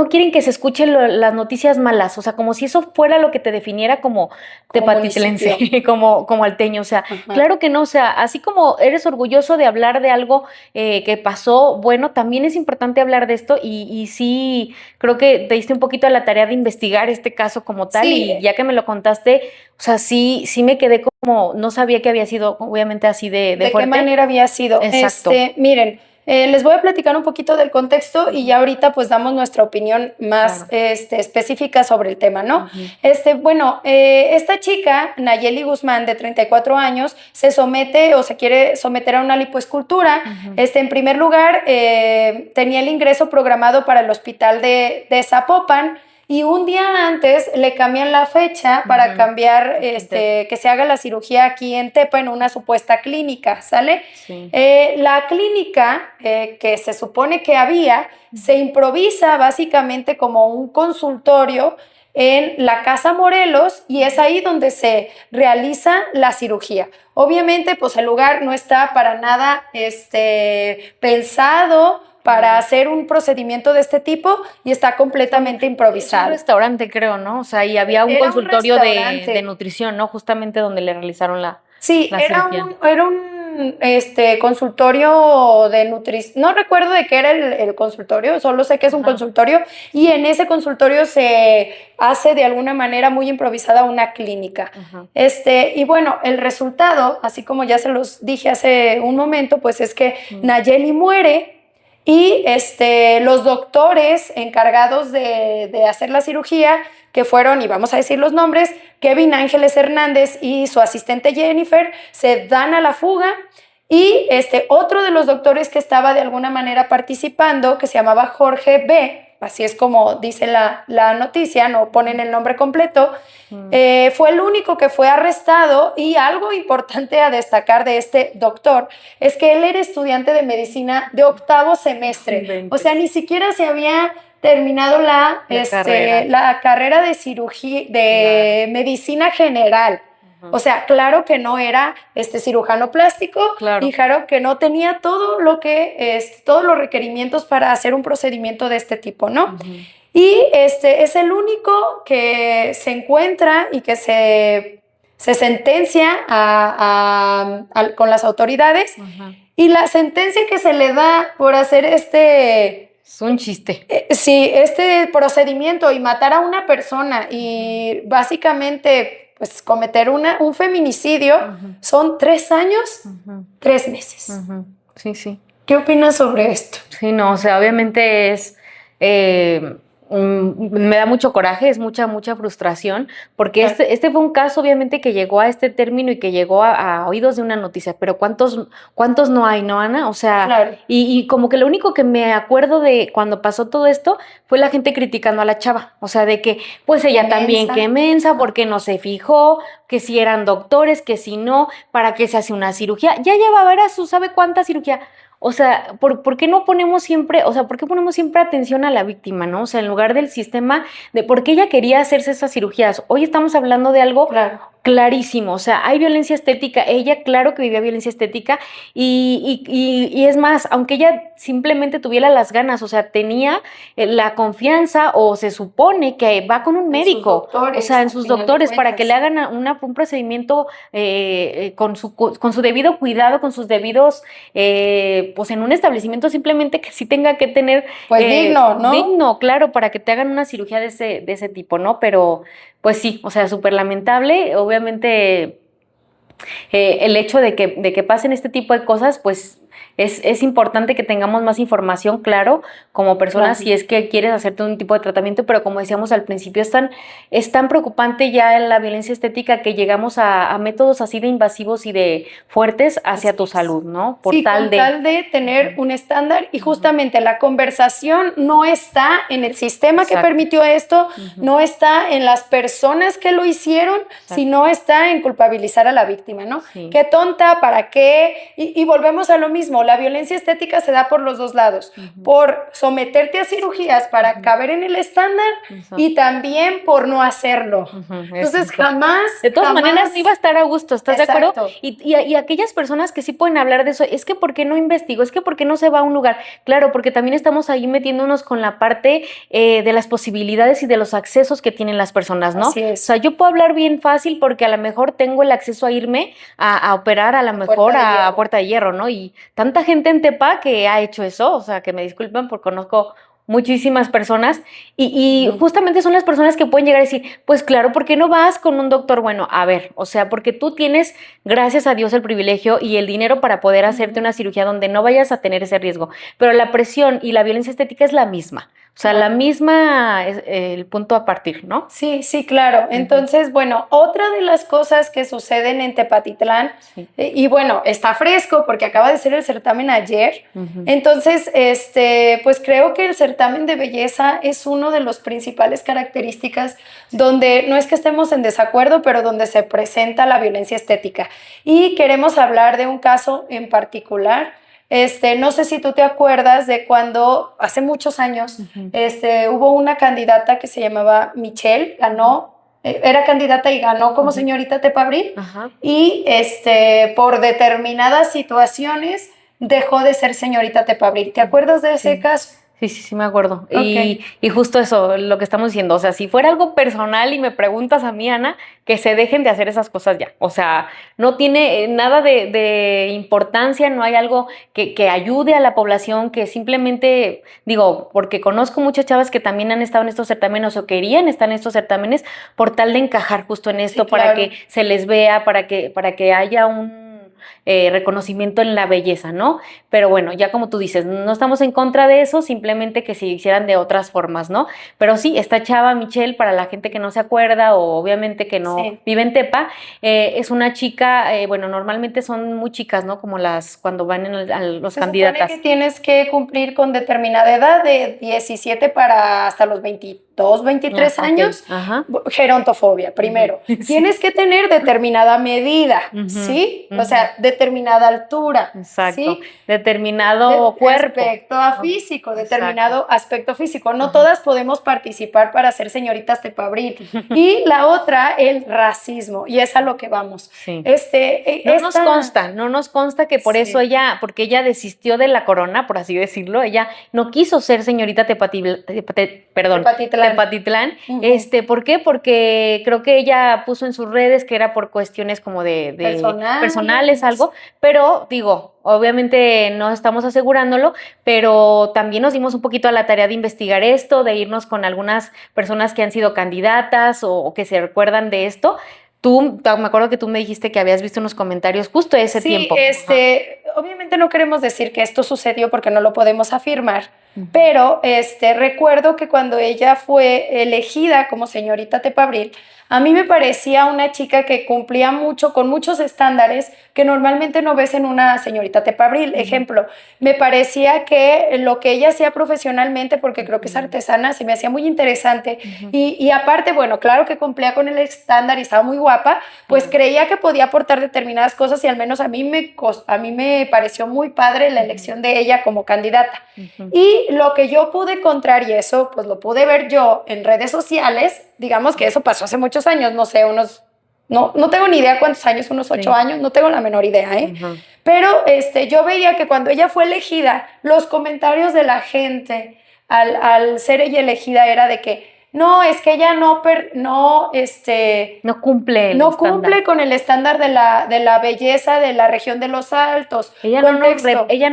Speaker 1: quieren que se escuchen las noticias malas. O sea, como si eso fuera lo que te definiera como tepatitlense, como alteño. O sea, claro que no. O sea, así como eres orgulloso de hablar de algo que pasó, bueno, también es importante hablar de esto y sí, creo que te diste un poquito a la tarea de investigar este caso como tal, y ya que me lo contaste, o sea, sí me quedé como, no sabía que había sido obviamente así de fuerte.
Speaker 2: ¿De qué manera había sido?
Speaker 1: Exacto.
Speaker 2: Miren, les voy a platicar un poquito del contexto y ya ahorita pues damos nuestra opinión más específica sobre el tema, ¿no? Bueno, esta chica, Nayeli Guzmán, de 34 años, se somete o se quiere someter a una lipoescultura. En primer lugar, tenía el ingreso programado para el hospital de Zapopan, y un día antes le cambian la fecha para cambiar, que se haga la cirugía aquí en Tepa en una supuesta clínica, ¿sale?
Speaker 1: Sí.
Speaker 2: La clínica que se supone que había, se improvisa básicamente como un consultorio en la Casa Morelos, y es ahí donde se realiza la cirugía. Obviamente, pues el lugar no está para nada pensado para hacer un procedimiento de este tipo, y está completamente improvisado.
Speaker 1: Es un restaurante, creo, ¿no? O sea, y había un consultorio de nutrición, ¿no? Justamente donde le realizaron la cirugía.
Speaker 2: Era un consultorio de nutrición. No recuerdo de qué era el consultorio, solo sé que es un consultorio, y en ese consultorio se hace de alguna manera muy improvisada una clínica. Y bueno, el resultado, así como ya se los dije hace un momento, pues es que Nayeli muere. Y los doctores encargados de hacer la cirugía, que fueron, y vamos a decir los nombres, Kevin Ángeles Hernández y su asistente Jennifer, se dan a la fuga. Y otro de los doctores que estaba de alguna manera participando, que se llamaba Jorge B., así es como dice la noticia, no ponen el nombre completo, fue el único que fue arrestado. Y algo importante a destacar de este doctor es que él era estudiante de medicina de 8º semestre, o sea, ni siquiera se había terminado la carrera de cirugía, de medicina general. O sea, claro que no era cirujano plástico, y claro que no tenía todo lo que todos los requerimientos para hacer un procedimiento de este tipo, ¿no? Y es el único que se encuentra y que se sentencia con las autoridades. Y la sentencia que se le da por hacer
Speaker 1: es un chiste.
Speaker 2: Sí, este procedimiento y matar a una persona y básicamente pues cometer un feminicidio, son 3 años, 3 meses.
Speaker 1: Sí, sí.
Speaker 2: ¿Qué opinas sobre esto?
Speaker 1: Sí, no, o sea, obviamente es... me da mucho coraje, es mucha frustración, porque este fue un caso obviamente que llegó a este término y que llegó a oídos de una noticia, pero ¿cuántos no hay, no, Ana? O sea, y como que lo único que me acuerdo de cuando pasó todo esto fue la gente criticando a la chava, o sea, de que pues ella también, qué mensa, porque no se fijó, que si eran doctores, que si no, para qué se hace una cirugía, ya llevaba, era su sabe cuánta cirugía. O sea, ¿por qué no ponemos siempre, o sea, por qué ponemos siempre atención a la víctima, ¿no? O sea, en lugar del sistema de por qué ella quería hacerse esas cirugías. Hoy estamos hablando de algo clarísimo, o sea, hay violencia estética, ella claro que vivía violencia estética y es más, aunque ella simplemente tuviera las ganas, o sea, tenía la confianza o se supone que va con un médico, o sea, en sus doctores para que le hagan un procedimiento con su debido cuidado, con sus debidos, pues en un establecimiento simplemente que sí tenga que tener...
Speaker 2: Pues digno, ¿no?
Speaker 1: Digno, claro, para que te hagan una cirugía de ese tipo, ¿no? Pero... Pues sí, o sea, súper lamentable. Obviamente, el hecho de que pasen este tipo de cosas, pues es importante que tengamos más información, claro, como personas, si es que quieres hacerte un tipo de tratamiento, pero como decíamos al principio, es tan preocupante ya la violencia estética que llegamos a métodos así de invasivos y de fuertes hacia tu salud, ¿no?
Speaker 2: Por tal de tener un estándar, y justamente la conversación no está en el sistema que permitió esto, no está en las personas que lo hicieron, sino está en culpabilizar a la víctima, ¿no? Qué tonta, ¿para qué? Y volvemos a lo mismo, la violencia estética se da por los dos lados, por someterte a cirugías para caber en el estándar y también por no hacerlo. Entonces jamás...
Speaker 1: De todas maneras iba a estar a gusto, ¿estás de acuerdo? Y aquellas personas que sí pueden hablar de eso, es que ¿por qué no investigo? Es que ¿por qué no se va a un lugar? Claro, porque también estamos ahí metiéndonos con la parte de las posibilidades y de los accesos que tienen las personas, ¿no?
Speaker 2: Así es.
Speaker 1: O sea, yo puedo hablar bien fácil porque a lo mejor tengo el acceso a irme a operar a lo mejor a Puerta de Hierro, ¿no? Y tanta gente en Tepa que ha hecho eso, o sea, que me disculpen porque conozco muchísimas personas y justamente son las personas que pueden llegar a decir, pues claro, ¿por qué no vas con un doctor? Bueno, a ver, o sea, porque tú tienes, gracias a Dios, el privilegio y el dinero para poder hacerte una cirugía donde no vayas a tener ese riesgo, pero la presión y la violencia estética es la misma. O sea, la misma es el punto a partir, ¿no?
Speaker 2: Sí, sí, claro. Entonces, bueno, otra de las cosas que suceden en Tepatitlán, y bueno, está fresco porque acaba de ser el certamen ayer, entonces, pues creo que el certamen de belleza es uno de los principales características donde no es que estemos en desacuerdo, pero donde se presenta la violencia estética. Y queremos hablar de un caso en particular. No sé si tú te acuerdas de cuando hace muchos años hubo una candidata que se llamaba Michelle, ganó, era candidata y ganó como señorita Tepabril, y por determinadas situaciones dejó de ser señorita Tepabril. ¿Te acuerdas de ese caso?
Speaker 1: Sí, me acuerdo. Y justo eso, lo que estamos diciendo, o sea, si fuera algo personal y me preguntas a mí, Ana, que se dejen de hacer esas cosas ya. O sea, no tiene nada de importancia, no hay algo que ayude a la población, que simplemente, digo, porque conozco muchas chavas que también han estado en estos certámenes o querían estar en estos certámenes por tal de encajar justo en esto, para que se les vea, para que haya reconocimiento en la belleza, ¿no? Pero bueno, ya como tú dices, no estamos en contra de eso, simplemente que se hicieran de otras formas, ¿no? Pero sí, esta chava, Michelle, para la gente que no se acuerda o obviamente que no
Speaker 2: Sí.
Speaker 1: vive en Tepa, es una chica, bueno, normalmente son muy chicas, ¿no? Como las cuando van a los
Speaker 2: Se supone
Speaker 1: candidatas.
Speaker 2: que tienes que cumplir con determinada edad de 17 para hasta los 22, 23
Speaker 1: Ok,
Speaker 2: años.
Speaker 1: ajá.
Speaker 2: Gerontofobia, primero.
Speaker 1: Sí.
Speaker 2: Tienes que tener determinada medida,
Speaker 1: Ujú,
Speaker 2: ¿sí? O
Speaker 1: ujú.
Speaker 2: sea, determinada altura,
Speaker 1: Exacto.
Speaker 2: ¿sí?
Speaker 1: Determinado cuerpo.
Speaker 2: Aspecto a
Speaker 1: ¿No?
Speaker 2: físico,
Speaker 1: Exacto.
Speaker 2: determinado aspecto físico. No
Speaker 1: Ajá.
Speaker 2: todas podemos participar para ser señoritas Tepabril. Y la otra, el racismo, y es a lo que vamos.
Speaker 1: Sí.
Speaker 2: Esta,
Speaker 1: No nos consta que por eso
Speaker 2: sí.
Speaker 1: porque ella desistió de la corona, por así decirlo, ella no quiso ser señorita
Speaker 2: Tepatitlán.
Speaker 1: Tepatitlán.
Speaker 2: Ujú.
Speaker 1: ¿Por qué? Porque creo que ella puso en sus redes que era por cuestiones como de personales, algo, pero digo, obviamente no estamos asegurándolo, pero también nos dimos un poquito a la tarea de investigar esto, de irnos con algunas personas que han sido candidatas o que se recuerdan de esto. Me acuerdo que tú me dijiste que habías visto unos comentarios justo ese
Speaker 2: Sí,
Speaker 1: tiempo.
Speaker 2: obviamente no queremos decir que esto sucedió porque no lo podemos afirmar,
Speaker 1: Ujú.
Speaker 2: pero recuerdo que cuando ella fue elegida como señorita Tepabril, a mí me parecía una chica que cumplía mucho con muchos estándares que normalmente no ves en una señorita Tepabril.
Speaker 1: Ujú.
Speaker 2: Ejemplo, me parecía que lo que ella hacía profesionalmente, porque creo que es artesana, se me hacía muy interesante.
Speaker 1: Ujú.
Speaker 2: Y aparte, bueno, claro que cumplía con el estándar y estaba muy guapa, pues creía que podía aportar determinadas cosas y al menos a mí me pareció muy padre la elección de ella como candidata.
Speaker 1: Ujú.
Speaker 2: Y lo que yo pude encontrar, y eso pues lo pude ver yo en redes sociales, digamos que eso pasó hace muchos años, no sé, no tengo ni idea cuántos años, unos 8
Speaker 1: Sí.
Speaker 2: años, no tengo la menor idea, ¿eh?
Speaker 1: Ujú.
Speaker 2: Pero yo veía que cuando ella fue elegida, los comentarios de la gente al ser ella elegida era de que no, es que ella
Speaker 1: No cumple el
Speaker 2: no
Speaker 1: estándar.
Speaker 2: cumple con el estándar de la belleza de la región de los Altos.
Speaker 1: Ella no nos representa.
Speaker 2: Ella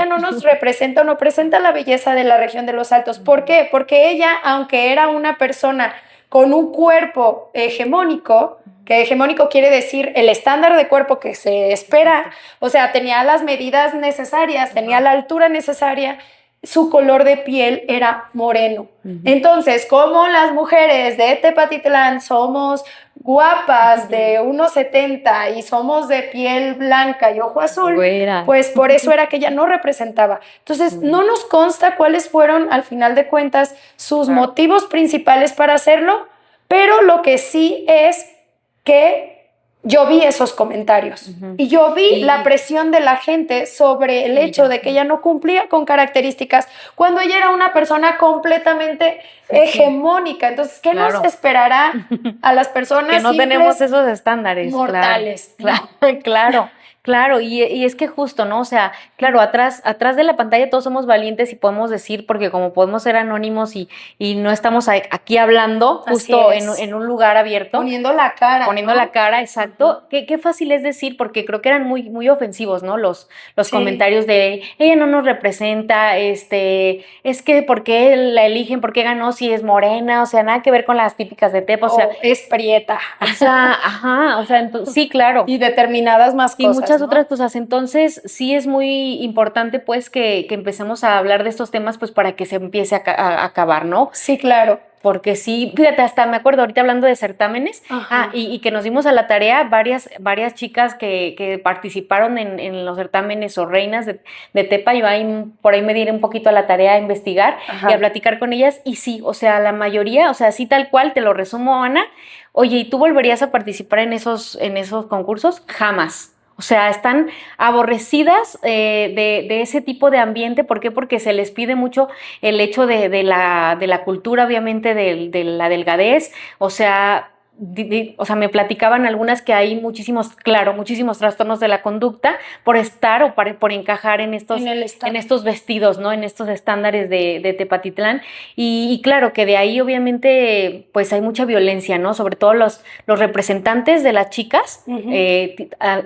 Speaker 2: no nos representa, no presenta la belleza de la región de los Altos. ¿Por qué? Porque ella, aunque era una persona con un cuerpo hegemónico, que hegemónico quiere decir el estándar de cuerpo que se espera, o sea, tenía las medidas necesarias, tenía la altura necesaria, su color de piel era moreno. Entonces, como las mujeres de Tepatitlán somos guapas de 1,70 y somos de piel blanca y ojo azul,
Speaker 1: Güera.
Speaker 2: pues por eso era que ella no representaba. Entonces, no nos consta cuáles fueron, al final de cuentas, sus motivos principales para hacerlo, pero lo que sí es que yo vi esos comentarios y yo vi la presión de la gente sobre el hecho de que ella no cumplía con características cuando ella era una persona completamente hegemónica. Entonces, ¿qué nos esperará a las personas
Speaker 1: que no
Speaker 2: simples,
Speaker 1: tenemos esos estándares
Speaker 2: mortales?
Speaker 1: Claro, y es que justo, ¿no? O sea, claro, atrás de la pantalla todos somos valientes y podemos decir, porque como podemos ser anónimos y no estamos aquí hablando justo en un lugar abierto.
Speaker 2: Poniendo la cara.
Speaker 1: Poniendo la cara, exacto. Qué fácil es decir, porque creo que eran muy, muy ofensivos, ¿no? Los comentarios de ella no nos representa, es que ¿por qué la eligen? ¿Por qué ganó si es morena? O sea, nada que ver con las típicas de Tepa, o sea,
Speaker 2: es prieta.
Speaker 1: O sea, sí, claro.
Speaker 2: Y determinadas más cosas.
Speaker 1: Y muchas otras cosas. Entonces, sí es muy importante, pues, que empecemos a hablar de estos temas, pues, para que se empiece a acabar, ¿no?
Speaker 2: Sí, claro.
Speaker 1: Porque sí, fíjate, hasta me acuerdo ahorita hablando de certámenes, y que nos dimos a la tarea varias chicas que participaron en los certámenes o reinas de Tepa, y por ahí me diré un poquito a la tarea a investigar y a platicar con ellas, y sí, o sea, la mayoría, o sea, sí tal cual, te lo resumo, Ana. Oye, ¿y tú volverías a participar en esos concursos? Jamás. O sea, están aborrecidas de ese tipo de ambiente. ¿Por qué? Porque se les pide mucho el hecho de la cultura, obviamente, de la delgadez. O sea, me platicaban algunas que hay muchísimos trastornos de la conducta por estar o por encajar en estos vestidos, ¿no? En estos estándares de Tepatitlán. Y claro que de ahí obviamente pues hay mucha violencia, ¿no? Sobre todo los representantes de las chicas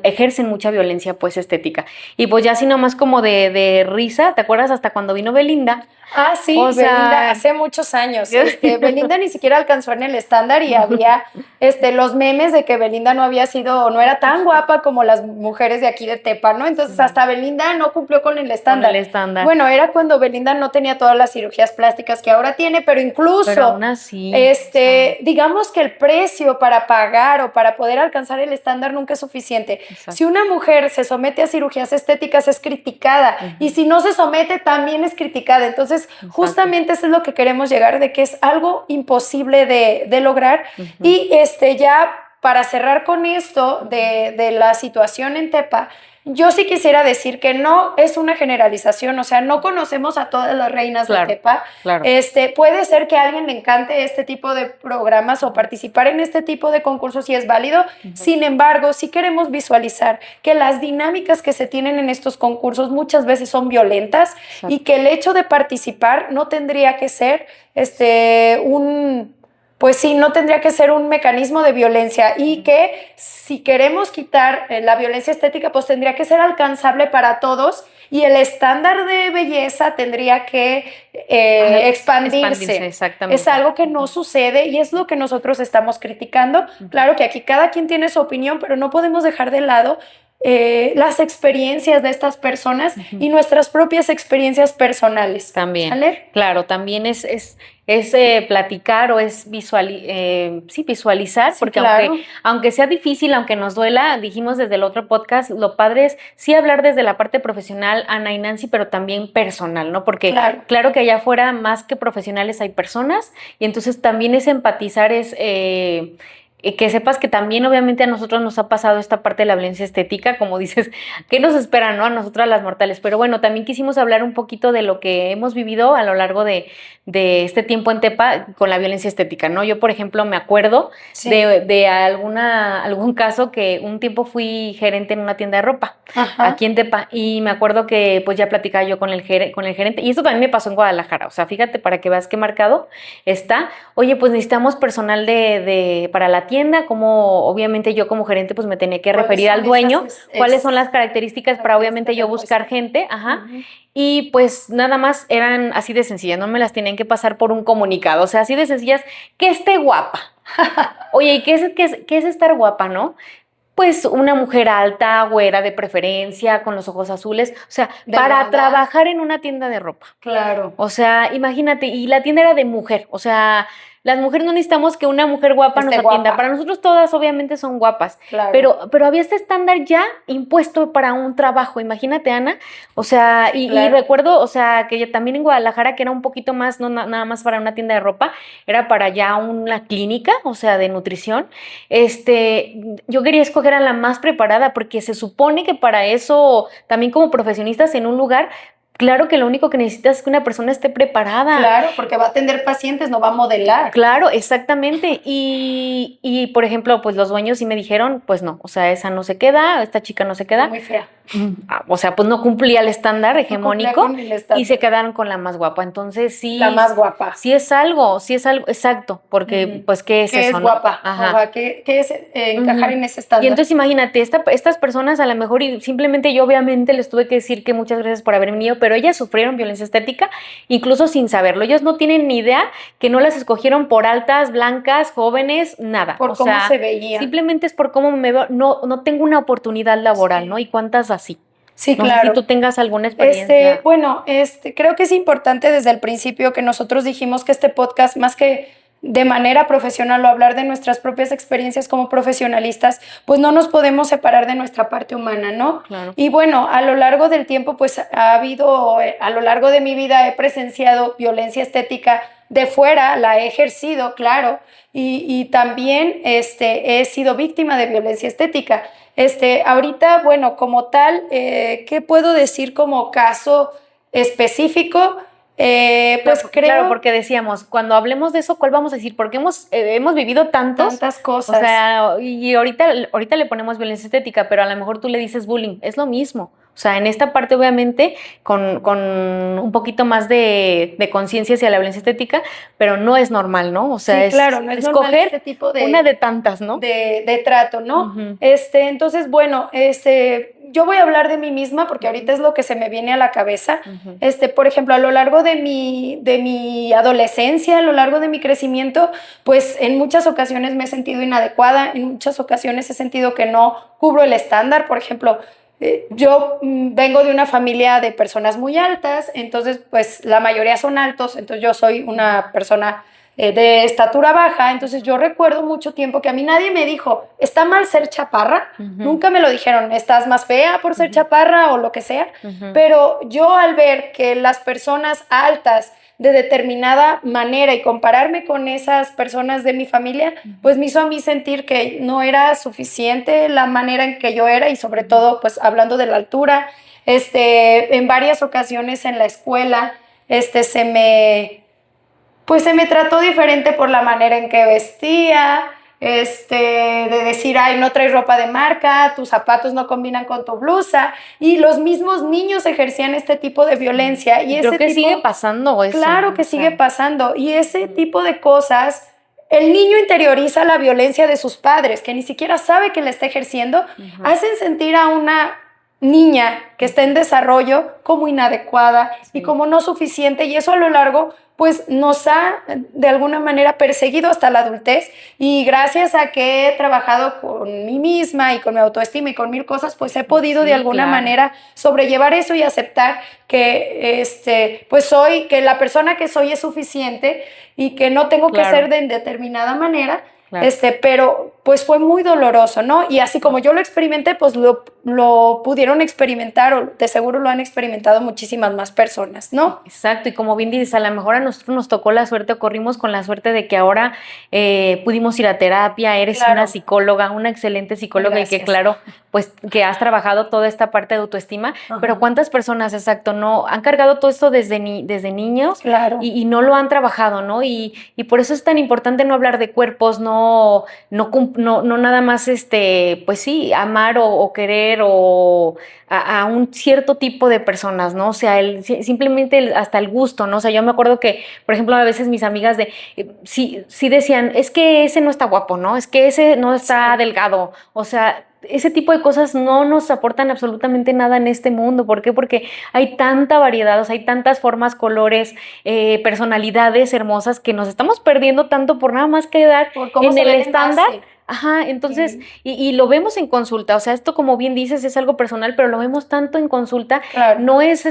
Speaker 1: ejercen mucha violencia pues estética. Y pues ya así nomás como de risa, ¿te acuerdas hasta cuando vino Belinda?
Speaker 2: Ah, sí, Belinda, hace muchos años. Belinda ni siquiera alcanzó en el estándar y había los memes de que Belinda no había sido, no era tan guapa como las mujeres de aquí de Tepa, ¿no? Entonces hasta Belinda no cumplió con el estándar.
Speaker 1: Con el estándar.
Speaker 2: Bueno, era cuando Belinda no tenía todas las cirugías plásticas que ahora tiene, pero incluso,
Speaker 1: pero aún así,
Speaker 2: digamos que el precio para pagar o para poder alcanzar el estándar nunca es suficiente. Exacto. Si una mujer se somete a cirugías estéticas es criticada, y si no se somete también es criticada. Entonces, justamente eso es lo que queremos llegar, de que es algo imposible de lograr. Y ya para cerrar con esto de la situación en Tepa, yo sí quisiera decir que no es una generalización, o sea, no conocemos a todas las reinas de Tepa.
Speaker 1: Claro.
Speaker 2: Puede ser que a alguien le encante este tipo de programas o participar en este tipo de concursos y es válido. Sin embargo, sí queremos visualizar que las dinámicas que se tienen en estos concursos muchas veces son violentas. Exacto. Y que el hecho de participar no tendría que ser pues sí, no tendría que ser un mecanismo de violencia, y que si queremos quitar la violencia estética, pues tendría que ser alcanzable para todos, y el estándar de belleza tendría que expandirse.
Speaker 1: Exactamente.
Speaker 2: Es algo que no sucede y es lo que nosotros estamos criticando. Claro que aquí cada quien tiene su opinión, pero no podemos dejar de lado las experiencias de estas personas y nuestras propias experiencias personales.
Speaker 1: También,
Speaker 2: ¿sale?
Speaker 1: Claro, también es platicar o es visualizar,
Speaker 2: sí,
Speaker 1: porque
Speaker 2: claro.
Speaker 1: aunque sea difícil, aunque nos duela, dijimos desde el otro podcast, lo padre es sí hablar desde la parte profesional, Ana y Nancy, pero también personal, ¿no? Porque claro que allá afuera más que profesionales hay personas, y entonces también es empatizar, es que sepas que también obviamente a nosotros nos ha pasado esta parte de la violencia estética, como dices, ¿qué nos espera, no? A nosotras las mortales. Pero bueno, también quisimos hablar un poquito de lo que hemos vivido a lo largo de este tiempo en Tepa con la violencia estética, ¿no? Yo, por ejemplo, me acuerdo de algún caso que un tiempo fui gerente en una tienda de ropa aquí en Tepa, y me acuerdo que pues ya platicaba yo con el gerente, y esto también me pasó en Guadalajara, o sea, fíjate para que veas qué marcado está. Oye, pues necesitamos personal para la tienda, como obviamente yo como gerente pues me tenía que referir al dueño, cuáles son las características para obviamente yo buscar gente, y pues nada más eran así de sencillas, no me las tenían que pasar por un comunicado, o sea, así de sencillas, que esté guapa. Oye, ¿y qué es estar guapa, no? Pues una mujer alta, güera de preferencia, con los ojos azules, o sea, para trabajar en una tienda de ropa.
Speaker 2: Claro.
Speaker 1: O sea, imagínate, y la tienda era de mujer, o sea, las mujeres no necesitamos que una mujer guapa nos atienda. Para nosotros todas obviamente son guapas, pero había este estándar ya impuesto para un trabajo, imagínate, Ana. O sea, y recuerdo, o sea, que también en Guadalajara, que era un poquito más, no nada más para una tienda de ropa, era para ya una clínica, o sea, de nutrición. Yo quería escoger a la más preparada, porque se supone que para eso, también como profesionistas en un lugar, claro que lo único que necesitas es que una persona esté preparada.
Speaker 2: Claro, porque va a atender pacientes, no va a modelar.
Speaker 1: Claro, exactamente. Y por ejemplo, pues los dueños sí me dijeron, pues no, o sea, esa no se queda, esta chica no se queda.
Speaker 2: Muy fea.
Speaker 1: O sea, pues no cumplía el estándar hegemónico,
Speaker 2: no el estándar.
Speaker 1: Y se quedaron con la más guapa. Entonces sí.
Speaker 2: La más guapa.
Speaker 1: Sí es algo, exacto, porque pues ¿qué es
Speaker 2: ¿Qué
Speaker 1: eso?
Speaker 2: es guapa?
Speaker 1: Ajá.
Speaker 2: ¿Qué es encajar en ese estándar?
Speaker 1: Y entonces imagínate, estas personas a lo mejor, y simplemente yo obviamente les tuve que decir que muchas gracias por haber venido, pero ellas sufrieron violencia estética incluso sin saberlo. Ellos no tienen ni idea que no las escogieron por altas, blancas, jóvenes, nada.
Speaker 2: Por cómo se veían.
Speaker 1: Simplemente es por cómo me veo, no tengo una oportunidad laboral, ¿no? ¿Y cuántas así?
Speaker 2: Sí,
Speaker 1: no
Speaker 2: claro.
Speaker 1: sé si tú tengas alguna experiencia.
Speaker 2: Creo que es importante desde el principio que nosotros dijimos que este podcast, más que de manera profesional o hablar de nuestras propias experiencias como profesionalistas, pues no nos podemos separar de nuestra parte humana, ¿no?
Speaker 1: Claro.
Speaker 2: Y bueno, a lo largo del tiempo, pues a lo largo de mi vida he presenciado violencia estética de fuera, la he ejercido, claro, y también he sido víctima de violencia estética. Ahorita, bueno, como tal, ¿qué puedo decir como caso específico? Pues creo...
Speaker 1: Claro, porque decíamos, cuando hablemos de eso, ¿cuál vamos a decir? Porque hemos vivido tantas
Speaker 2: cosas.
Speaker 1: O sea, y ahorita le ponemos violencia estética, pero a lo mejor tú le dices bullying, es lo mismo. O sea, en esta parte obviamente con un poquito más de conciencia hacia la violencia estética, pero no es normal, ¿no? O sea,
Speaker 2: sí, claro, no es normal
Speaker 1: escoger
Speaker 2: este tipo
Speaker 1: una de tantas, ¿no?
Speaker 2: de trato, ¿no?
Speaker 1: Ujú.
Speaker 2: Entonces, bueno, yo voy a hablar de mí misma porque ahorita es lo que se me viene a la cabeza.
Speaker 1: Ujú.
Speaker 2: Por ejemplo, a lo largo de mi adolescencia, a lo largo de mi crecimiento, pues en muchas ocasiones me he sentido inadecuada, en muchas ocasiones he sentido que no cubro el estándar. Por ejemplo, yo vengo de una familia de personas muy altas, entonces pues la mayoría son altos, entonces yo soy una persona de estatura baja, entonces yo recuerdo mucho tiempo que a mí nadie me dijo, ¿está mal ser chaparra? Nunca me lo dijeron, ¿estás más fea por ser chaparra o lo que sea? Pero yo al ver que las personas altas de determinada manera y compararme con esas personas de mi familia, pues me hizo a mí sentir que no era suficiente la manera en que yo era y sobre todo, pues hablando de la altura, en varias ocasiones en la escuela, pues se me trató diferente por la manera en que vestía, de decir, ay, no traes ropa de marca, tus zapatos no combinan con tu blusa, y los mismos niños ejercían este tipo de violencia. Y
Speaker 1: Creo
Speaker 2: ese
Speaker 1: que
Speaker 2: tipo,
Speaker 1: sigue pasando eso.
Speaker 2: claro que
Speaker 1: O sea,
Speaker 2: sigue pasando, y ese tipo de cosas, el niño interioriza la violencia de sus padres, que ni siquiera sabe que la está ejerciendo, hacen sentir a una niña que está en desarrollo como inadecuada y como no suficiente, y eso a lo largo pues nos ha de alguna manera perseguido hasta la adultez, y gracias a que he trabajado con mí misma y con mi autoestima y con mil cosas, pues he podido de alguna manera sobrellevar eso y aceptar que pues que la persona que soy es suficiente y que no tengo que ser de determinada manera. Claro. Pero pues fue muy doloroso, ¿no? Y así como yo lo experimenté, pues lo pudieron experimentar, o de seguro lo han experimentado muchísimas más personas, ¿no?
Speaker 1: Exacto, y como bien dices, a lo mejor a nosotros nos tocó la suerte o corrimos con la suerte de que ahora pudimos ir a terapia, eres una psicóloga, una excelente psicóloga. Gracias. Y que claro, pues que has trabajado toda esta parte de autoestima, pero ¿cuántas personas, exacto, no han cargado todo esto desde niños? Claro. Y no lo han trabajado, ¿no? Y por eso es tan importante no hablar de cuerpos, no nada más, pues sí, amar o querer o a un cierto tipo de personas, ¿no? O sea, simplemente hasta el gusto, ¿no? O sea, yo me acuerdo que, por ejemplo, a veces mis amigas sí decían, es que ese no está guapo, ¿no? Es que ese no está delgado, o sea, ese tipo de cosas no nos aportan absolutamente nada en este mundo. ¿Por qué? Porque hay tanta variedad, o sea, hay tantas formas, colores, personalidades hermosas que nos estamos perdiendo tanto por nada más quedar en el estándar. Ajá, entonces, y lo vemos en consulta, o sea, esto como bien dices es algo personal, pero lo vemos tanto en consulta, no es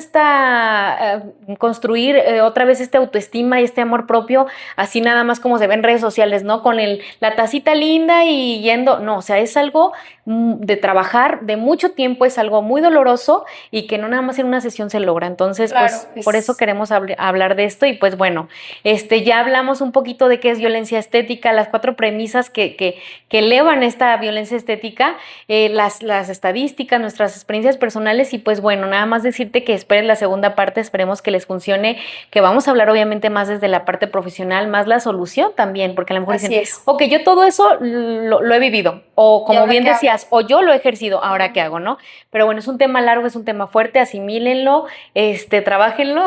Speaker 1: construir otra vez este autoestima y este amor propio, así nada más como se ve en redes sociales, ¿no? Con la tacita linda y yendo, no, o sea, es algo de trabajar de mucho tiempo, es algo muy doloroso y que no nada más en una sesión se logra, entonces, pues, por eso queremos hablar de esto y pues bueno, ya hablamos un poquito de qué es violencia estética, las 4 premisas que elevan esta violencia estética, las estadísticas, nuestras experiencias personales y pues bueno, nada más decirte que esperen la segunda parte, esperemos que les funcione, que vamos a hablar obviamente más desde la parte profesional, más la solución también, porque a lo mejor dicen, ok, yo todo eso lo he vivido, o como bien decías, o yo lo he ejercido, ¿ahora qué hago, no? Pero bueno, es un tema largo, es un tema fuerte, asimílenlo, trabájenlo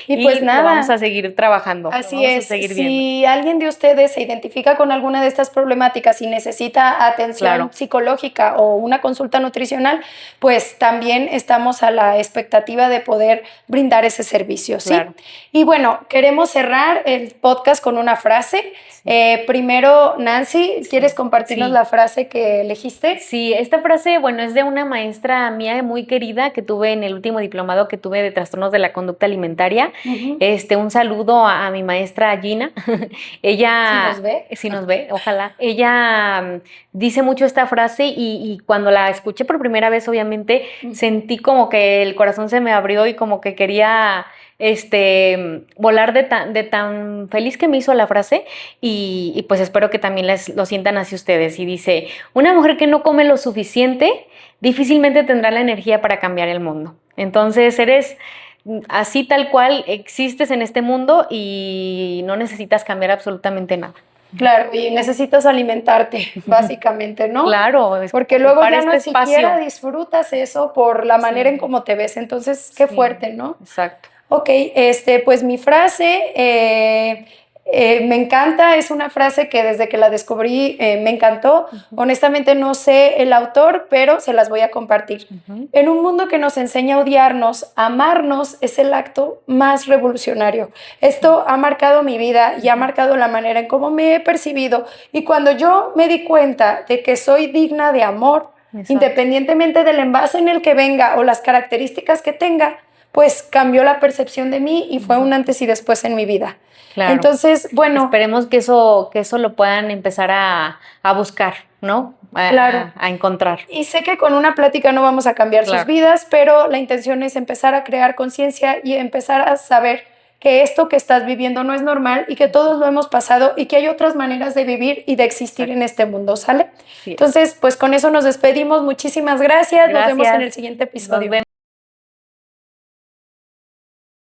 Speaker 1: y pues nada, vamos a seguir trabajando.
Speaker 2: Así es, si alguien de ustedes se identifica con alguna de estas problemáticas y necesita atención psicológica o una consulta nutricional, pues también estamos a la expectativa de poder brindar ese servicio, ¿sí? Claro. Y bueno, queremos cerrar el podcast con una frase. Primero, Nancy, ¿quieres compartirnos la frase que elegiste?
Speaker 1: Sí, esta frase, bueno, es de una maestra mía muy querida que tuve en el último diplomado que tuve de trastornos de la conducta alimentaria. Un saludo a mi maestra Gina. Ella, si nos ve, ojalá. Ella dice mucho esta frase y cuando la escuché por primera vez, obviamente, sentí como que el corazón se me abrió y como que quería volar de tan feliz que me hizo la frase y pues espero que también lo sientan así ustedes. Y dice, una mujer que no come lo suficiente difícilmente tendrá la energía para cambiar el mundo. Entonces eres así tal cual, existes en este mundo y no necesitas cambiar absolutamente nada.
Speaker 2: Claro, y necesitas alimentarte, básicamente, ¿no?
Speaker 1: Claro,
Speaker 2: Porque luego
Speaker 1: para
Speaker 2: ya no
Speaker 1: este espacio.
Speaker 2: siquiera disfrutas eso por la manera en cómo te ves. Entonces, qué
Speaker 1: Sí,
Speaker 2: fuerte, ¿no?
Speaker 1: exacto.
Speaker 2: Ok, pues mi frase me encanta, es una frase que desde que la descubrí me encantó. Honestamente no sé el autor, pero se las voy a compartir. En un mundo que nos enseña a odiarnos, amarnos es el acto más revolucionario. Esto ha marcado mi vida y ha marcado la manera en cómo me he percibido. Y cuando yo me di cuenta de que soy digna de amor,
Speaker 1: Exacto.
Speaker 2: independientemente del envase en el que venga o las características que tenga, pues cambió la percepción de mí y fue un antes y después en mi vida.
Speaker 1: Claro.
Speaker 2: Entonces, bueno.
Speaker 1: Esperemos que eso lo puedan empezar a buscar, ¿no?
Speaker 2: Claro.
Speaker 1: A encontrar.
Speaker 2: Y sé que con una plática no vamos a cambiar sus vidas, pero la intención es empezar a crear conciencia y empezar a saber que esto que estás viviendo no es normal y que todos lo hemos pasado y que hay otras maneras de vivir y de existir en este mundo, ¿sale? Sí. Entonces, pues con eso nos despedimos. Muchísimas gracias. Nos vemos en el siguiente episodio.